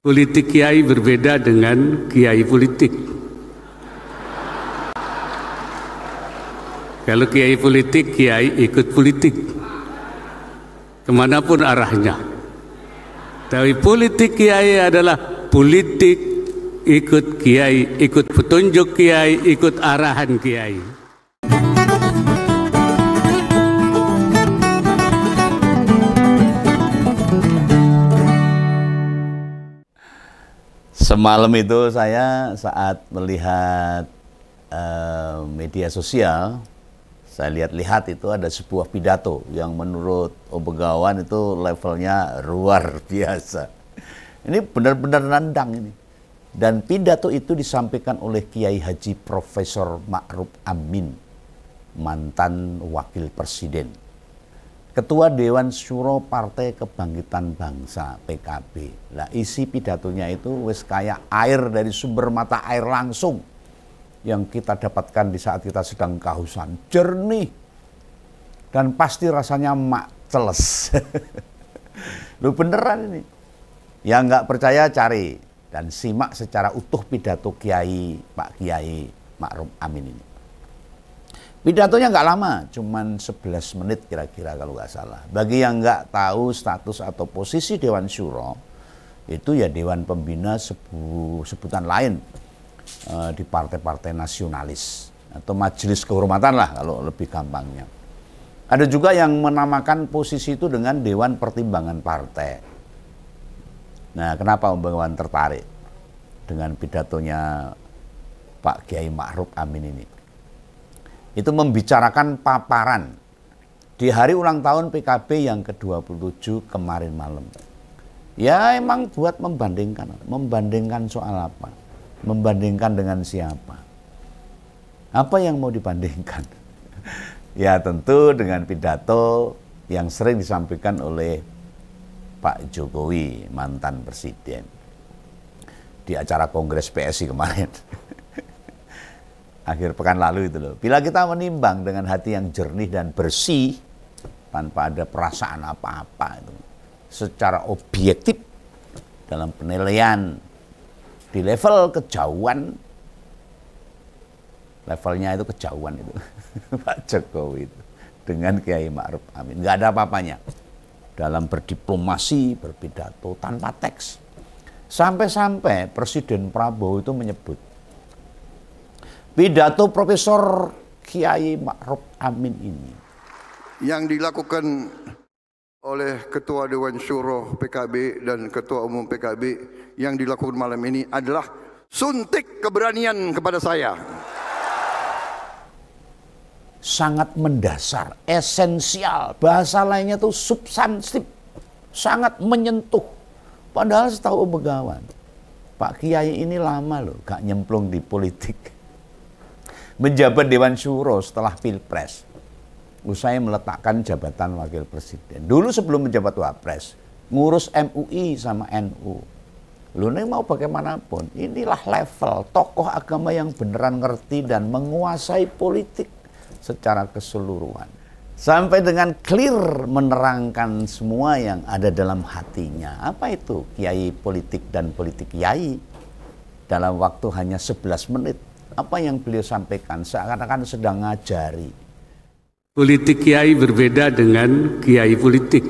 Politik kiai berbeda dengan kiai politik. Kalau kiai politik, kiai ikut politik kemanapun arahnya. Tapi politik kiai adalah politik ikut kiai, ikut petunjuk kiai, ikut arahan kiai. Semalam itu saya saat melihat media sosial, saya lihat-lihat itu ada sebuah pidato yang menurut Om Begawan itu levelnya luar biasa. Ini benar-benar nandang ini. Dan pidato itu disampaikan oleh Kiai Haji Profesor Ma'ruf Amin, mantan wakil presiden, Ketua Dewan Syuro Partai Kebangkitan Bangsa PKB. Lah isi pidatonya itu wis kayak air dari sumber mata air langsung yang kita dapatkan di saat kita sedang kehausan, jernih dan pasti rasanya mak celes. Lu beneran ini. Yang nggak percaya cari dan simak secara utuh pidato Pak Kiai Ma'ruf Amin ini. Pidatonya nggak lama, cuman 11 menit kira-kira kalau nggak salah. Bagi yang nggak tahu status atau posisi Dewan Syuro, itu ya Dewan Pembina sebutan lain di partai-partai nasionalis. Atau majelis kehormatan lah kalau lebih gampangnya. Ada juga yang menamakan posisi itu dengan Dewan Pertimbangan Partai. Nah, kenapa Om Begawan tertarik dengan pidatonya Pak Kiai Ma'ruf Amin ini? Itu membicarakan paparan di hari ulang tahun PKB yang ke-27 kemarin malam. Ya emang buat membandingkan soal apa? Membandingkan dengan siapa? Apa yang mau dibandingkan? Ya tentu dengan pidato yang sering disampaikan oleh Pak Jokowi, mantan presiden, di acara Kongres PSI kemarin. Akhir pekan lalu itu loh. Bila kita menimbang dengan hati yang jernih dan bersih, tanpa ada perasaan apa-apa itu, secara objektif dalam penilaian di level kejauhan, levelnya itu kejauhan itu, Pak Jokowi itu dengan Kiai Ma'ruf Amin, nggak ada apa-apanya dalam berdiplomasi, berpidato tanpa teks. Sampai-sampai Presiden Prabowo itu menyebut pidato Profesor Kiai Ma'ruf Amin ini yang dilakukan oleh Ketua Dewan Syuro PKB dan Ketua Umum PKB yang dilakukan malam ini adalah suntik keberanian kepada saya. Sangat mendasar, esensial, bahasa lainnya tuh substantif, sangat menyentuh. Padahal setahu Om Begawan, Pak Kiai ini lama loh gak nyemplung di politik. Menjabat Dewan Syuro setelah Pilpres, usai meletakkan jabatan wakil presiden. Dulu sebelum menjabat wapres, ngurus MUI sama NU. Lu nih mau bagaimanapun, inilah level tokoh agama yang beneran ngerti dan menguasai politik secara keseluruhan. Sampai dengan clear menerangkan semua yang ada dalam hatinya. Apa itu kiai politik dan politik kiai? Dalam waktu hanya 11 menit. Apa yang beliau sampaikan seakan-akan sedang ngajari. Politik kiai berbeda dengan kiai politik.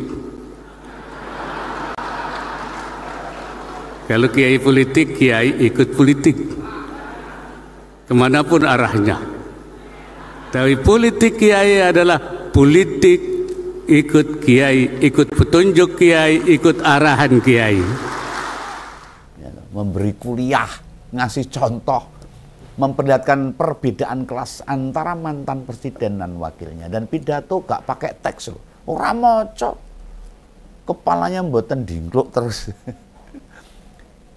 Kalau kiai politik, kiai ikut politik kemanapun arahnya. Tapi politik kiai adalah politik ikut kiai, ikut petunjuk kiai, ikut arahan kiai. Memberi kuliah, ngasih contoh, memperlihatkan perbedaan kelas antara mantan presiden dan wakilnya. Dan pidato gak pakai teks loh. Orang moco, kepalanya mboten dingkluk terus.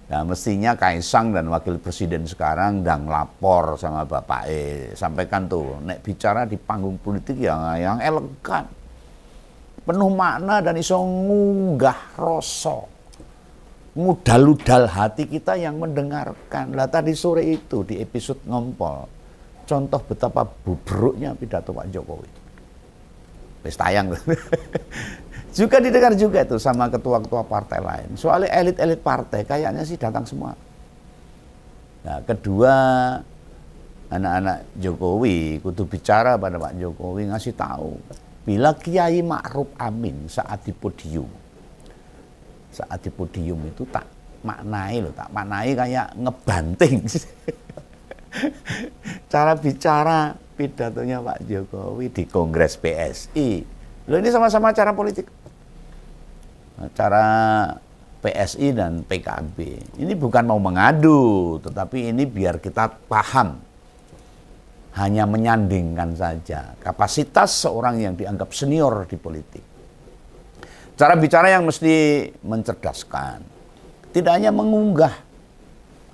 Nah mestinya Kaisang dan wakil presiden sekarang ndang lapor sama bapak sampaikan tuh, nek bicara di panggung politik yang elegan, penuh makna dan iso ngunggah rasa, ngudal-udal hati kita yang mendengarkan. Lah tadi sore itu di episode Ngompol, contoh betapa bubruknya pidato Pak Jokowi. Wis tayang. Juga didengar juga itu sama ketua-ketua partai lain. Soalnya elit-elit partai kayaknya sih datang semua. Nah, kedua, anak-anak Jokowi kudu bicara pada Pak Jokowi, ngasih tahu bila Kiai Ma'ruf Amin saat di podium itu tak maknai kayak ngebanting. Cara bicara pidatonya Pak Jokowi di Kongres PSI. Loh, ini sama-sama cara politik. Cara PSI dan PKB. Ini bukan mau mengadu, tetapi ini biar kita paham. Hanya menyandingkan saja kapasitas seorang yang dianggap senior di politik. Cara bicara yang mesti mencerdaskan. Tidak hanya mengunggah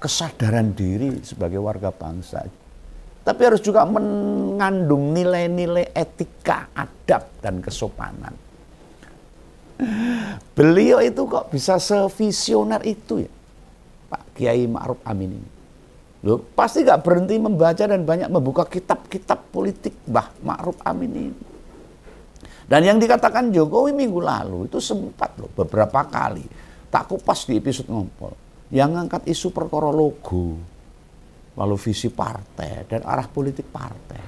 kesadaran diri sebagai warga bangsa, tapi harus juga mengandung nilai-nilai etika, adab, dan kesopanan. Beliau itu kok bisa sevisioner itu ya, Pak Kiai Ma'ruf Amin ini. Loh, pasti gak berhenti membaca dan banyak membuka kitab-kitab politik Mbah Ma'ruf Amin ini. Dan yang dikatakan Jokowi minggu lalu itu sempat loh beberapa kali tak kupas di episode Ngompol yang ngangkat isu perkara logo, lalu visi partai dan arah politik partai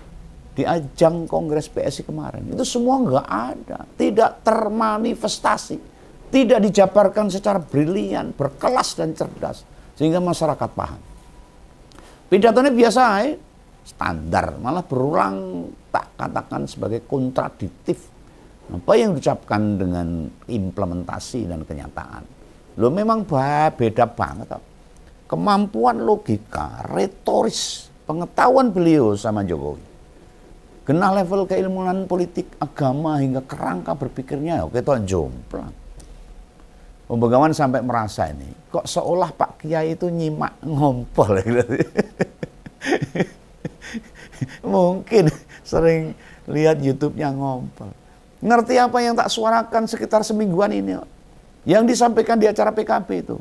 di ajang Kongres PSI kemarin. Itu semua nggak ada, tidak termanifestasi, tidak dijabarkan secara brilian, berkelas dan cerdas sehingga masyarakat paham. Pidatonya biasa, standar, malah berulang tak katakan sebagai kontradiktif apa yang diucapkan dengan implementasi dan kenyataan. Loh, memang beda banget. Kemampuan logika, retoris, pengetahuan beliau sama Jokowi. Kena level keilmuan politik, agama, hingga kerangka berpikirnya, oke itu jomplang. Pembegawan sampai merasa ini, kok seolah Pak Kiai itu nyimak ngompol. Mungkin sering lihat YouTube-nya ngompol. Ngerti apa yang tak suarakan sekitar semingguan ini, yang disampaikan di acara PKB itu.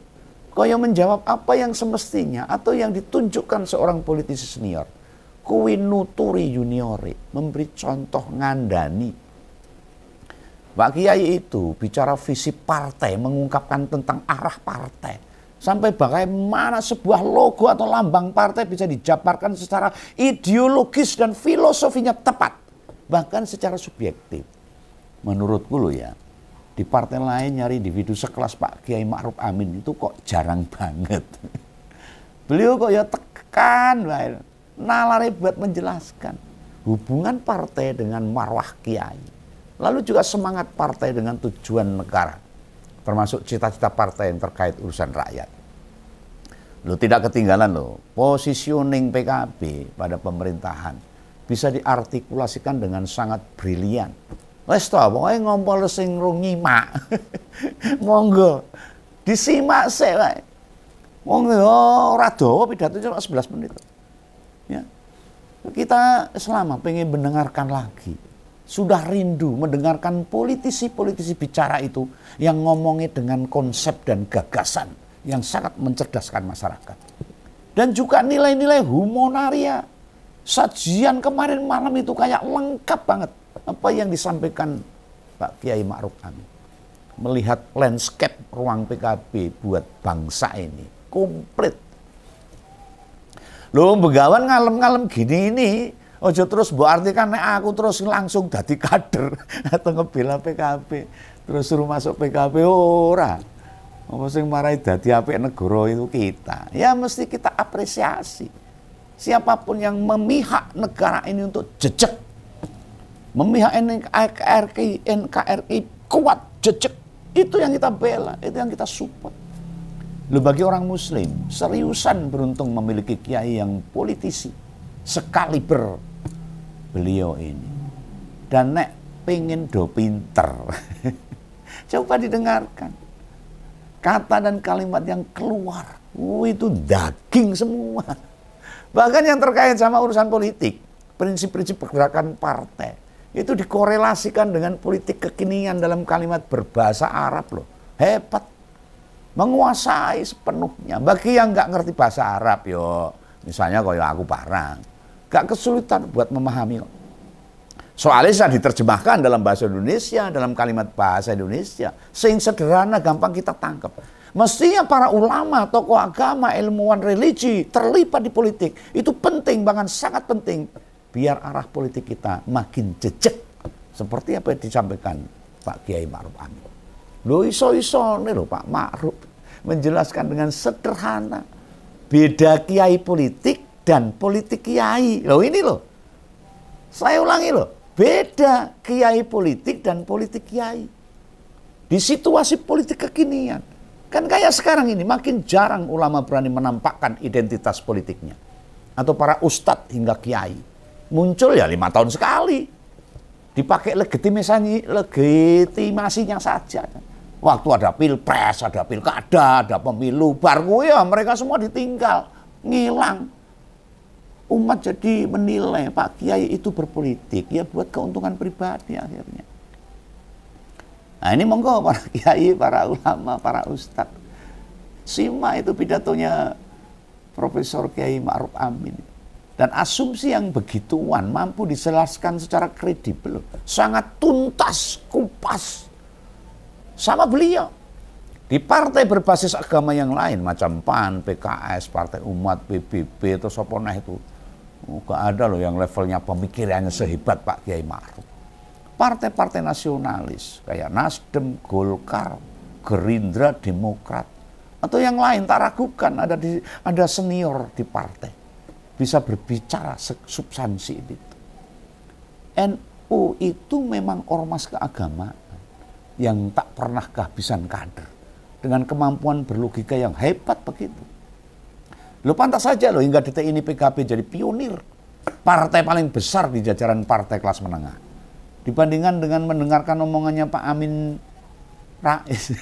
Kaya menjawab apa yang semestinya atau yang ditunjukkan seorang politisi senior. Kuwi nuturi juniori, memberi contoh ngandani. Pak Kiai itu bicara visi partai, mengungkapkan tentang arah partai. Sampai bagaimana sebuah logo atau lambang partai bisa dijabarkan secara ideologis dan filosofinya tepat. Bahkan secara subjektif. Menurutku loh ya, di partai lain nyari individu sekelas Pak Kiai Ma'ruf Amin itu kok jarang banget. Beliau kok ya tekan, nalari buat menjelaskan hubungan partai dengan marwah Kiai. Lalu juga semangat partai dengan tujuan negara. Termasuk cita-cita partai yang terkait urusan rakyat. Loh, tidak ketinggalan loh, positioning PKB pada pemerintahan bisa diartikulasikan dengan sangat brilian. Wes to, pokoke ngompol sing rung nyimak. Monggo disimak sik wae. Wong ora dawa pidato cuma 11 menit. Ya. Kita selama pengen mendengarkan lagi. Sudah rindu mendengarkan politisi-politisi bicara itu yang ngomongnya dengan konsep dan gagasan yang sangat mencerdaskan masyarakat. Dan juga nilai-nilai humonaria. Sajian kemarin malam itu kayak lengkap banget. Apa yang disampaikan Pak Kiai Ma'ruf Amin. Melihat landscape ruang PKB buat bangsa ini. Komplit. Loh, begawan ngalem-ngalem gini ini. Ojo terus mbok artikan nek aku terus langsung dadi kader atau ngebela PKB. Terus suruh masuk PKB, ora. Apa sing marai dadi apik negara itu kita. Ya mesti kita apresiasi. Siapapun yang memihak negara ini untuk jejak. Memihak NKRI kuat, jejak. Itu yang kita bela, itu yang kita support. Loh, bagi orang muslim, seriusan beruntung memiliki kiai yang politisi. Sekaliber beliau ini. Dan nek pengen do pinter. Coba didengarkan. Kata dan kalimat yang keluar. Itu daging semua. Bahkan yang terkait sama urusan politik. Prinsip-prinsip pergerakan partai. Itu dikorelasikan dengan politik kekinian dalam kalimat berbahasa Arab loh. Hebat. Menguasai sepenuhnya. Bagi yang nggak ngerti bahasa Arab yo. Misalnya kalau aku barang. Gak kesulitan buat memahami kok. Soalnya bisa diterjemahkan dalam bahasa Indonesia, dalam kalimat bahasa Indonesia. Sing sederhana, gampang kita tangkap. Mestinya para ulama, tokoh agama, ilmuwan religi terlibat di politik. Itu penting, bahkan sangat penting. Biar arah politik kita makin jejak. Seperti apa yang disampaikan Pak Kiai Ma'ruf Amin. Loh iso-iso nih loh Pak Ma'ruf menjelaskan dengan sederhana. Beda kiai politik dan politik kiai. Loh ini loh. Saya ulangi loh. Beda kiai politik dan politik kiai. Di situasi politik kekinian. Kan kayak sekarang ini makin jarang ulama berani menampakkan identitas politiknya. Atau para ustadz hingga kiai. Muncul ya 5 tahun sekali. Dipakai legitimasinya saja. Waktu ada pilpres, ada pilkada, ada pemilu, baru ya mereka semua ditinggal. Ngilang. Umat jadi menilai Pak Kiai itu berpolitik. Ya buat keuntungan pribadi akhirnya. Nah ini monggo para kiai, para ulama, para ustadz. Simak itu pidatonya Profesor Kiai Ma'ruf Amin. Dan asumsi yang begituan mampu dijelaskan secara kredibel. Sangat tuntas, kupas. Sama beliau. Di partai berbasis agama yang lain. Macam PAN, PKS, Partai Umat, PBB, atau Soponah itu. Gak ada loh yang levelnya pemikirannya sehebat Pak Kiai Ma'ruf. Partai-partai nasionalis. Kayak Nasdem, Golkar, Gerindra, Demokrat. Atau yang lain, tak ragukan ada senior di partai. Bisa berbicara substansi itu. NU itu memang ormas keagamaan yang tak pernah kehabisan kader. Dengan kemampuan berlogika yang hebat begitu. Lo pantas saja loh hingga detik ini PKB jadi pionir. Partai paling besar di jajaran partai kelas menengah. Dibandingkan dengan mendengarkan omongannya Pak Amin Rais.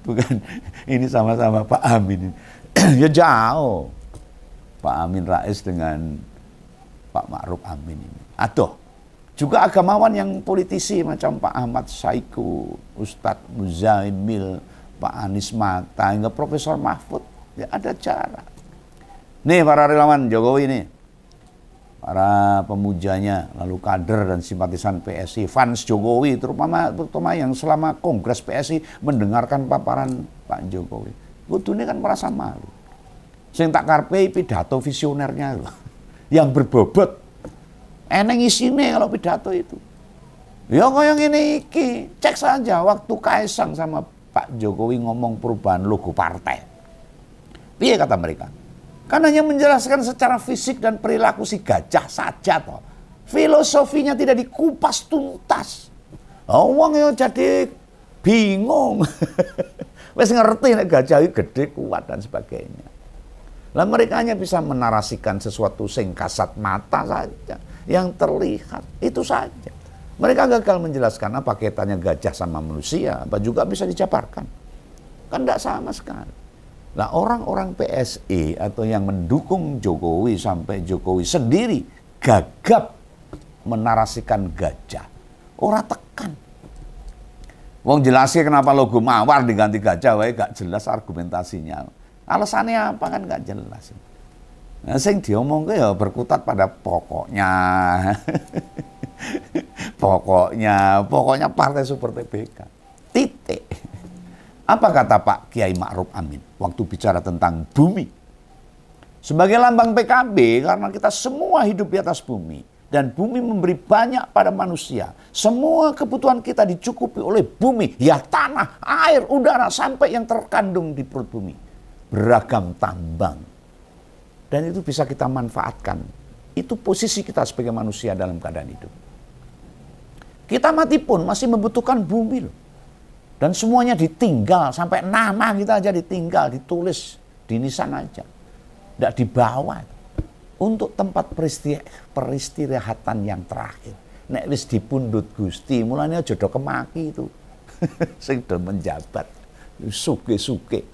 Bukan, ini sama-sama Pak Amin. Ya jauh. Pak Amin Rais dengan Pak Ma'ruf Amin ini. Aduh. Juga agamawan yang politisi macam Pak Ahmad Saiku, Ustadz Muzaimil, Pak Anies Mata, hingga Profesor Mahfud. Ya ada cara. Nih para relawan Jokowi nih. Para pemujanya, lalu kader dan simpatisan PSI, fans Jokowi, terutama yang selama Kongres PSI mendengarkan paparan Pak Jokowi. Kudune kan merasa malu. Sing tak karpe pidato visionernya loh. Yang berbobot. Eneng isine kalau pidato itu. Ya kayak ngene iki, cek saja waktu Kaisang sama Pak Jokowi ngomong perubahan logo partai. Piye kata mereka? Kan hanya menjelaskan secara fisik dan perilaku si gajah saja toh. Filosofinya tidak dikupas tuntas. Wong ya jadi bingung. Wes ngerti nek gajah iki gede, kuat dan sebagainya. Lah mereka hanya bisa menarasikan sesuatu sing kasat mata saja, yang terlihat itu saja. Mereka gagal menjelaskan apa kaitannya gajah sama manusia, apa juga bisa dijabarkan. Kan tidak sama sekali. Nah orang-orang PSI atau yang mendukung Jokowi sampai Jokowi sendiri gagap menarasikan gajah. Orang tekan. Wong jelasnya kenapa logo mawar diganti gajah, wae gak jelas argumentasinya. Alasannya apa kan gak jelas. Nah, sing diomongke ya berkutat pada pokoknya. Pokoknya partai super TBK. Titik. Apa kata Pak Kiai Ma'ruf Amin waktu bicara tentang bumi? Sebagai lambang PKB, karena kita semua hidup di atas bumi. Dan bumi memberi banyak pada manusia. Semua kebutuhan kita dicukupi oleh bumi. Ya tanah, air, udara, sampai yang terkandung di perut bumi. Beragam tambang. Dan itu bisa kita manfaatkan. Itu posisi kita sebagai manusia dalam keadaan hidup. Kita mati pun masih membutuhkan bumi loh. Dan semuanya ditinggal, sampai nama kita aja ditinggal, ditulis di nisan aja. Tidak dibawa. Untuk tempat peristirahatan yang terakhir. Nek wis dipundhut Gusti, mulanya jodoh kemaki itu. Sing do menjabat. Suke-suke.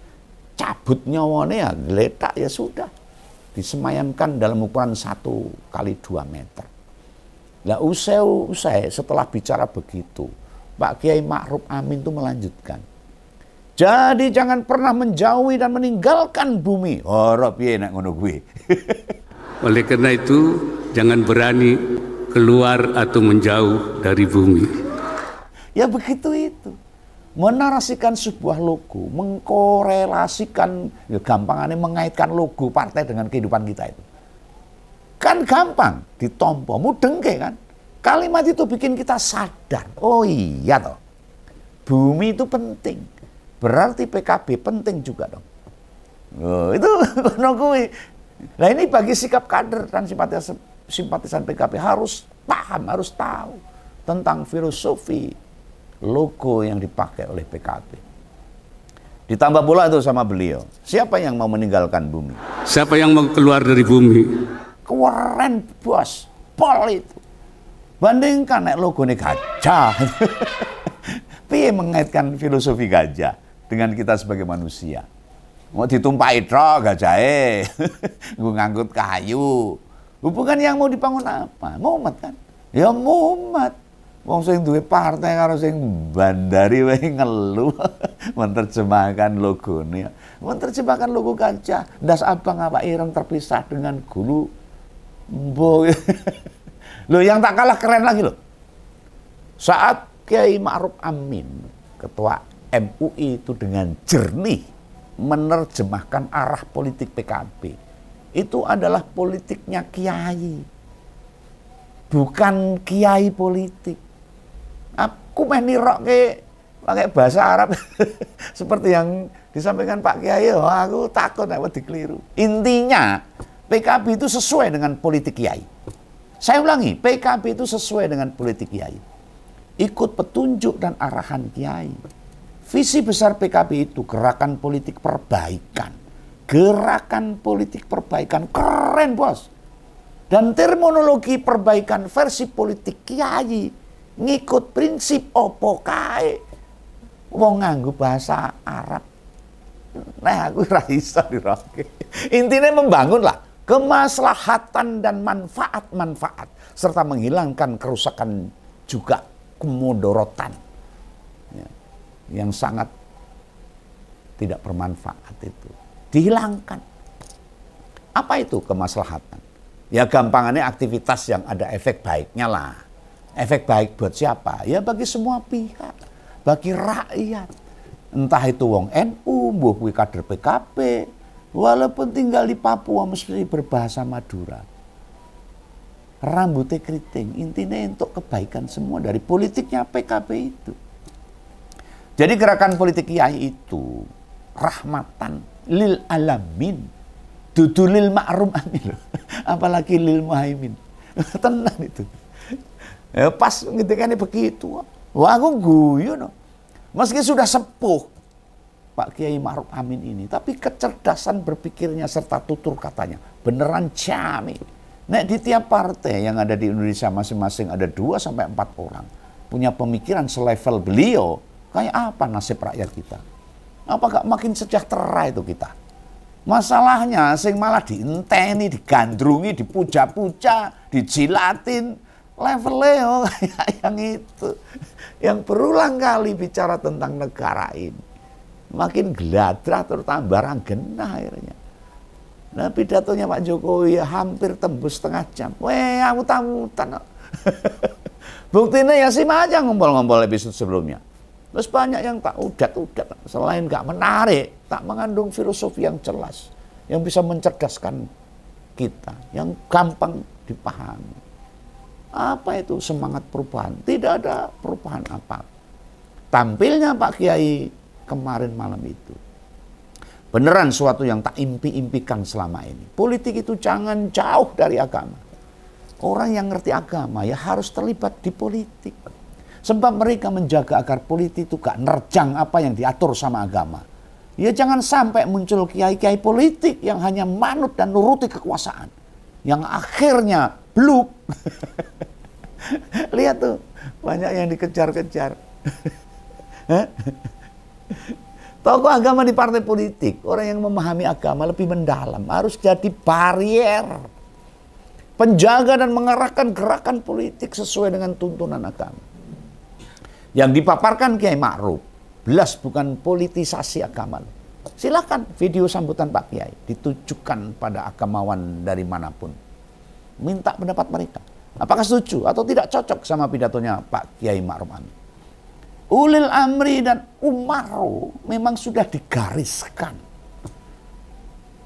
Cabut nyawane ya, geletak ya sudah. Disemayamkan dalam ukuran 1 kali 2 meter. Lah usai setelah bicara begitu, Pak Kiai Ma'ruf Amin itu melanjutkan. Jadi jangan pernah menjauhi dan meninggalkan bumi. Ora piye nek ngono kuwi. Oleh karena itu jangan berani keluar atau menjauh dari bumi. Ya begitu itu. Menarasikan sebuah logo, mengkorelasikan, ya gampangannya mengaitkan logo partai dengan kehidupan kita itu. Kan gampang, ditompo, mudengke kan. Kalimat itu bikin kita sadar, oh iya toh, bumi itu penting. Berarti PKB penting juga dong. Oh, itu nungguin. Nah ini bagi sikap kader dan simpatisan PKB harus paham, harus tahu tentang filosofi logo yang dipakai oleh PKB. Ditambah pula itu sama beliau, siapa yang mau meninggalkan bumi? Siapa yang mau keluar dari bumi? Keren bos, pol itu. Bandingkan nek logone gajah. Piye mengaitkan filosofi gajah dengan kita sebagai manusia? Mau ditumpahi truk gajahe, ngangkut kayu. Bukan yang mau dibangun apa? Mumet kan? Ya mumet. Wong sing duwe partai karo sing bandari wae ngelu menerjemahkan logone. Menerjemahkan logo gajah, ndas abang apa ireng terpisah dengan gulu. Loh yang tak kalah keren lagi loh. Saat Kiai Ma'ruf Amin, ketua MUI itu dengan jernih menerjemahkan arah politik PKB. Itu adalah politiknya kiai. Bukan kiai politik. Aku menirok pakai bahasa Arab seperti yang disampaikan Pak Kiai. Oh, aku takut aku dikeliru. Intinya PKB itu sesuai dengan politik kiai. Saya ulangi, PKB itu sesuai dengan politik kiai. Ikut petunjuk dan arahan kiai. Visi besar PKB itu gerakan politik perbaikan. Gerakan politik perbaikan keren bos. Dan terminologi perbaikan versi politik kiai ngikut prinsip opo kae wong nganggo bahasa Arab. Nah aku ra iso diroke. Intinya membangunlah kemaslahatan dan manfaat-manfaat serta menghilangkan kerusakan juga kemudorotan ya, yang sangat tidak bermanfaat itu dihilangkan. Apa itu kemaslahatan? Ya gampangannya aktivitas yang ada efek baiknya lah. Efek baik buat siapa? Ya bagi semua pihak, bagi rakyat. Entah itu wong NU, mbuh kuwi kader PKB, walaupun tinggal di Papua mesti berbahasa Madura. Rambutnya keriting, intinya untuk kebaikan semua dari politiknya PKB itu. Jadi gerakan politik kiai itu rahmatan lil alamin, dudu lil ma'rum amin. Apalagi lil muhaimin. Tenang itu. Ya pas ngedekannya begitu. Wah aku guyu no. Meski sudah sepuh Pak Kiai Ma'ruf Amin ini, tapi kecerdasan berpikirnya serta tutur katanya beneran jamin. Nek di tiap partai yang ada di Indonesia masing-masing ada 2 sampai 4 orang punya pemikiran selevel beliau, kayak apa nasib rakyat kita? Apa gak makin sejahtera itu kita? Masalahnya sing malah dienteni, digandrungi, dipuja-puja, dijilatin. Levelnya kayak yang itu. Yang berulang kali bicara tentang negara ini. Makin geladrah terus tambah rangenah akhirnya. Nah pidatonya Pak Jokowi ya hampir tembus setengah jam. Weh aku tamutan. Buktinya ya sih aja ngompol-ngompol episode sebelumnya. Terus banyak yang tak udat-udat. Selain gak menarik, tak mengandung filosofi yang jelas. Yang bisa mencerdaskan kita. Yang gampang dipahami. Apa itu semangat perubahan? Tidak ada perubahan apa. Tampilnya Pak Kiai kemarin malam itu. Beneran suatu yang tak impi-impikan selama ini. Politik itu jangan jauh dari agama. Orang yang ngerti agama ya harus terlibat di politik. Sebab mereka menjaga agar politik itu gak nerjang apa yang diatur sama agama. Ya jangan sampai muncul kiai-kiai politik yang hanya manut dan nuruti kekuasaan. Yang akhirnya bluk. Lihat tuh, banyak yang dikejar-kejar. Tokoh agama di partai politik, orang yang memahami agama lebih mendalam, harus jadi barier. Penjaga dan mengarahkan gerakan politik sesuai dengan tuntunan agama. Yang dipaparkan Kiai Ma'ruf, belas bukan politisasi agama. Silakan video sambutan Pak Kiai ditujukan pada agamawan dari manapun. minta pendapat mereka. Apakah setuju atau tidak cocok sama pidatonya Pak Kiai Ma'ruf Amin? Ulil amri dan umaroh memang sudah digariskan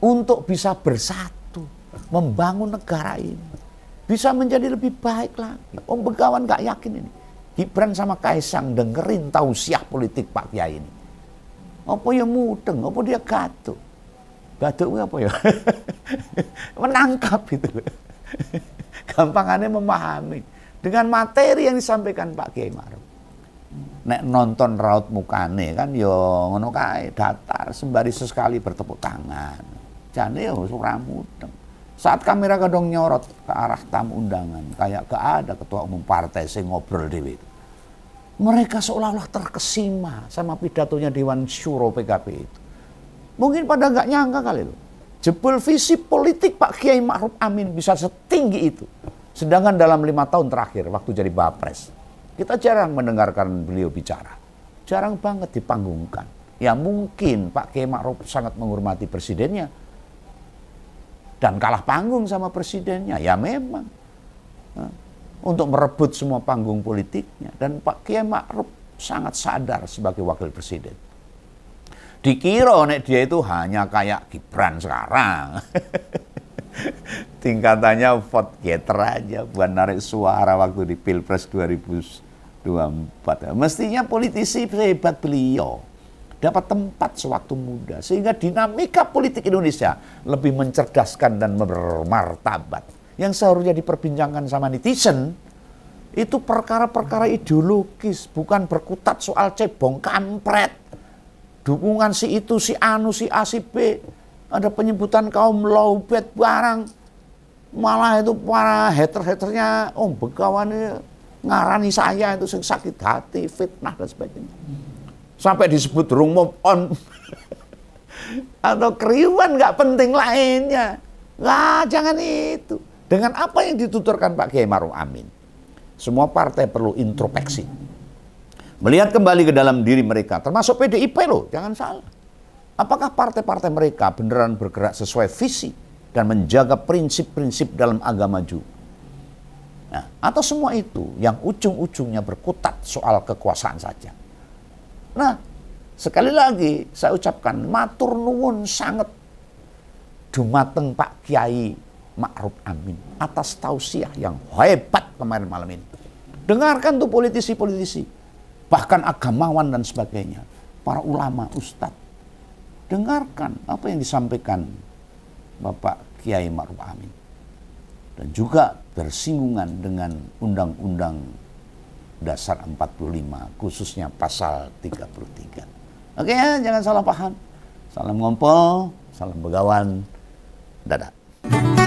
untuk bisa bersatu, membangun negara ini. Bisa menjadi lebih baik lagi. Om Begawan gak yakin ini. Gibran sama Kaisang dengerin tausiah politik Pak Kiai ini. Apa ya mudeng, apa dia gatuk. Gatuk apa ya? Menangkap itu. Gampangannya memahami. Dengan materi yang disampaikan Pak Kiai Ma'ruf. Nek nonton raut mukane kan yo ngono kae, datar sembari sesekali bertepuk tangan. Jane yo ora mudeng. Saat kamera kadang nyorot ke arah tamu undangan, kayak gak ada ketua umum partai sing ngobrol dhewe. Mereka seolah-olah terkesima sama pidatonya Dewan Syuro PKB itu. Mungkin pada gak nyangka kali loh. Jebul visi politik Pak Kiai Ma'ruf Amin bisa setinggi itu. Sedangkan dalam 5 tahun terakhir waktu jadi Bapres, kita jarang mendengarkan beliau bicara. Jarang banget dipanggungkan. Ya mungkin Pak Kiai Ma'ruf sangat menghormati presidennya. Dan kalah panggung sama presidennya, ya memang. Untuk merebut semua panggung politiknya. Dan Pak Kiai Ma'ruf sangat sadar sebagai wakil presiden. Dikira nek dia itu hanya kayak Gibran sekarang. Tingkatannya vote getter aja, buat narik suara waktu di Pilpres 2024. Mestinya politisi sehebat beliau dapat tempat sewaktu muda, sehingga dinamika politik Indonesia lebih mencerdaskan dan bermartabat. Yang seharusnya diperbincangkan sama netizen, itu perkara-perkara ideologis, bukan berkutat soal cebong kampret, dukungan si itu, si anu, si A, si B, ada penyebutan kaum lowbat barang, malah itu para hater-haternya, oh Begawan ini ngarani saya itu sakit hati, fitnah dan sebagainya. Sampai disebut rung move on atau keriuan nggak penting lainnya. Nah, jangan itu. Dengan apa yang dituturkan Pak Kiai Ma'ruf Amin, semua partai perlu introspeksi, melihat kembali ke dalam diri mereka, termasuk PDIP loh, jangan salah. Apakah partai-partai mereka beneran bergerak sesuai visi dan menjaga prinsip-prinsip dalam agama juga? Nah, atau semua itu yang ujung-ujungnya berkutat soal kekuasaan saja. Nah, sekali lagi saya ucapkan matur nuwun sangat dumateng Pak Kiai Ma'ruf Amin atas tausiah yang hebat kemarin malam ini. Dengarkan tuh politisi-politisi, bahkan agamawan dan sebagainya, para ulama, ustadz. Dengarkan apa yang disampaikan Bapak Kiai Ma'ruf Amin. Dan juga bersinggungan dengan Undang-Undang Dasar 45, khususnya pasal 33. Oke ya, jangan salah paham. Salam ngompol, salam Begawan, dadah.